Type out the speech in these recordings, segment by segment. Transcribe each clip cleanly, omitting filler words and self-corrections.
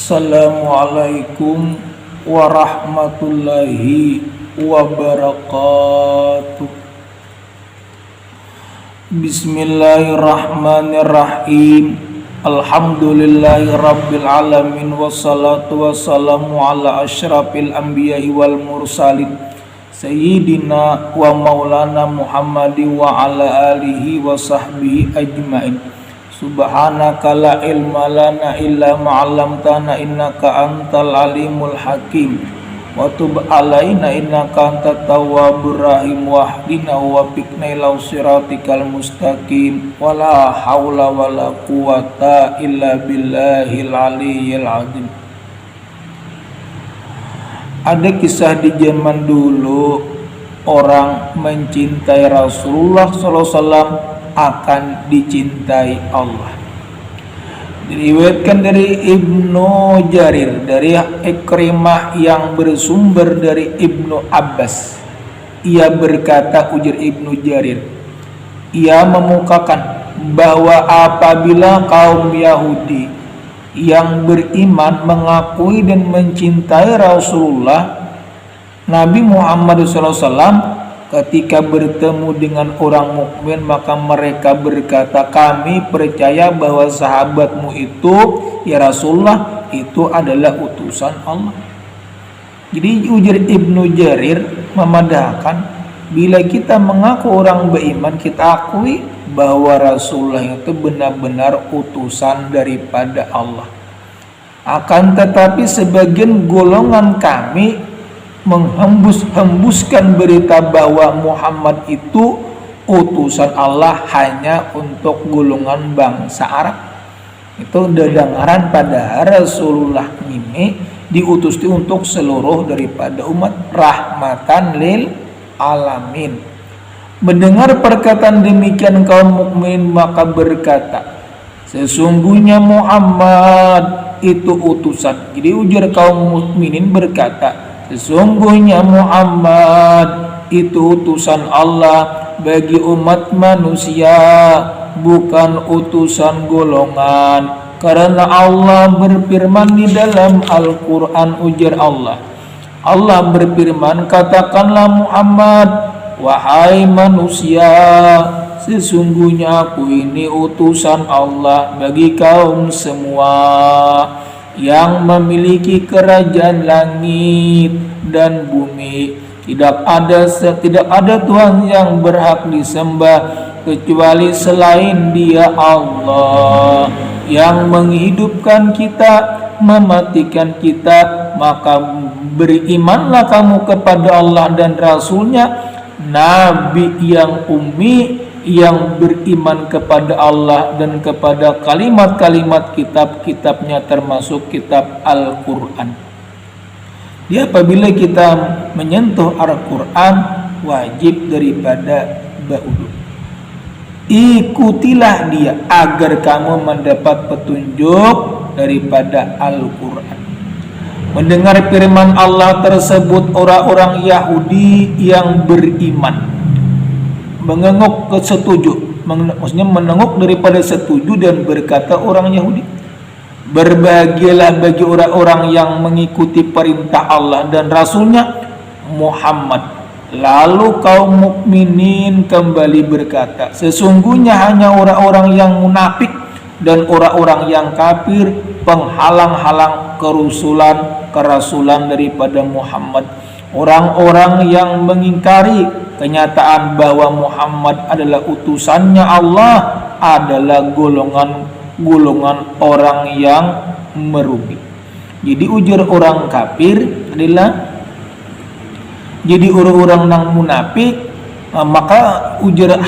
Assalamualaikum warahmatullahi wabarakatuh. Bismillahirrahmanirrahim. Alhamdulillahi rabbil alamin. Wassalatu wassalamu ala asyrafil anbiya'i wal mursalin Sayyidina wa maulana Muhammadi wa ala alihi wa sahbihi ajmain. Subhanaka la ilma lana illa ma'allamtana innaka antal alimul hakim. Wa tub alaina innaka antat tawwabur rahim. Wahdina wa biqna ila siratikal mustaqim. Wala haula wala quwata illa billahil aliyyil azim. Ada kisah di zaman dulu, orang mencintai Rasulullah SAW akan dicintai Allah. Diriwayatkan dari Ibnu Jarir, dari Ikrimah yang bersumber dari Ibnu Abbas. Ia berkata, ujar Ibnu Jarir, ia memukakan bahwa apabila kaum Yahudi yang beriman mengakui dan mencintai Rasulullah, Nabi Muhammad SAW ketika bertemu dengan orang mukmin, maka mereka berkata, kami percaya bahwa sahabatmu itu, ya Rasulullah, itu adalah utusan Allah. Jadi ujar Ibnu Jarir memadahkan, bila kita mengaku orang beriman, kita akui bahwa Rasulullah itu benar-benar utusan daripada Allah. Akan tetapi sebagian golongan kami menghembuskan berita bahwa Muhammad itu utusan Allah hanya untuk golongan bangsa Arab. Itu dengaran pada Rasulullah ini diutus untuk seluruh daripada umat, rahmatan lil alamin. Mendengar perkataan demikian, kaum mukmin maka berkata, sesungguhnya Muhammad itu utusan. Jadi ujar kaum mukminin berkata, sesungguhnya Muhammad itu utusan Allah bagi umat manusia, bukan utusan golongan. Karena Allah berfirman di dalam Al-Quran, ujar Allah berfirman, katakanlah Muhammad, wahai manusia, sesungguhnya aku ini utusan Allah bagi kaum semua yang memiliki kerajaan langit dan bumi. Tidak ada Tuhan yang berhak disembah kecuali selain Dia, Allah yang menghidupkan kita, mematikan kita. Maka berimanlah kamu kepada Allah dan Rasulnya, Nabi yang ummi, yang beriman kepada Allah dan kepada kalimat-kalimat kitab-kitabnya, termasuk kitab Al-Quran. Dia apabila kita menyentuh Al-Quran, wajib daripada ba'udu, ikutilah dia agar kamu mendapat petunjuk daripada Al-Quran. Mendengar firman Allah tersebut, orang-orang Yahudi yang beriman menengok setuju, maksudnya menengok daripada setuju dan berkata orang Yahudi, berbahagialah bagi orang-orang yang mengikuti perintah Allah dan Rasulnya Muhammad. Lalu kaum mukminin kembali berkata, sesungguhnya hanya orang-orang yang munafik dan orang-orang yang kafir penghalang-halang kerasulan daripada Muhammad. Orang-orang yang mengingkari kenyataan bahwa Muhammad adalah utusannya Allah adalah golongan orang yang merugi. Jadi ujar orang kafir adalah, jadi orang-orang yang munafik, maka ujar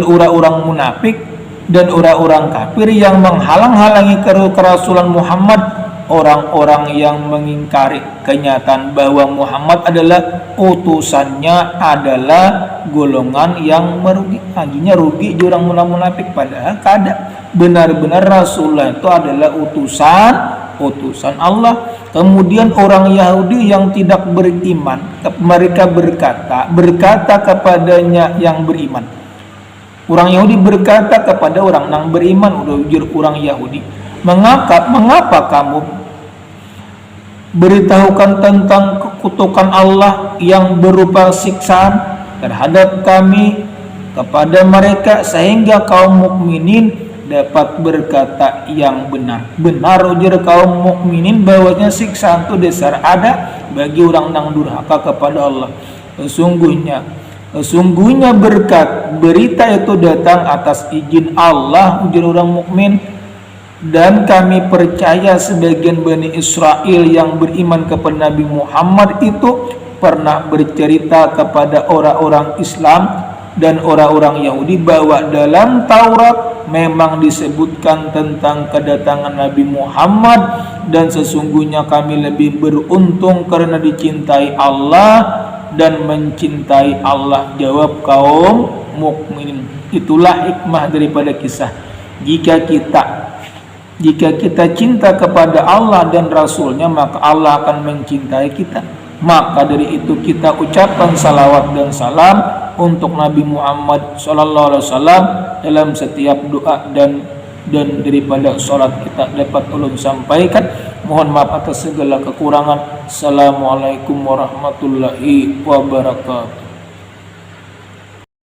orang-orang munafik dan orang-orang kafir yang menghalang-halangi kerasulan Muhammad, orang-orang yang mengingkari kenyataan bahwa Muhammad adalah utusannya adalah golongan yang merugi. Akhirnya rugi orang munafik, padahal kada benar-benar Rasulullah itu adalah utusan Allah. Kemudian orang Yahudi yang tidak beriman, mereka berkata kepadanya yang beriman. Orang Yahudi berkata kepada orang yang beriman, udah ujur orang Yahudi, mengapa kamu beritahukan tentang kutukan Allah yang berupa siksaan terhadap kami kepada mereka, sehingga kaum mukminin dapat berkata yang benar. Benar ujar kaum mukminin bahwasanya siksaan itu dasar ada bagi orang yang durhaka kepada Allah. Sesungguhnya berita itu datang atas izin Allah, ujar orang mukmin. Dan kami percaya sebagian Bani Israel yang beriman kepada Nabi Muhammad itu pernah bercerita kepada orang-orang Islam dan orang-orang Yahudi bahwa dalam Taurat memang disebutkan tentang kedatangan Nabi Muhammad, dan sesungguhnya kami lebih beruntung karena dicintai Allah dan mencintai Allah, jawab kaum mukminin. Itulah hikmah daripada kisah. Jika kita cinta kepada Allah dan Rasulnya, maka Allah akan mencintai kita. Maka dari itu kita ucapkan salawat dan salam untuk Nabi Muhammad SAW dalam setiap doa dan daripada sholat kita dapat ulun sampaikan. Mohon maaf atas segala kekurangan. Assalamualaikum warahmatullahi wabarakatuh.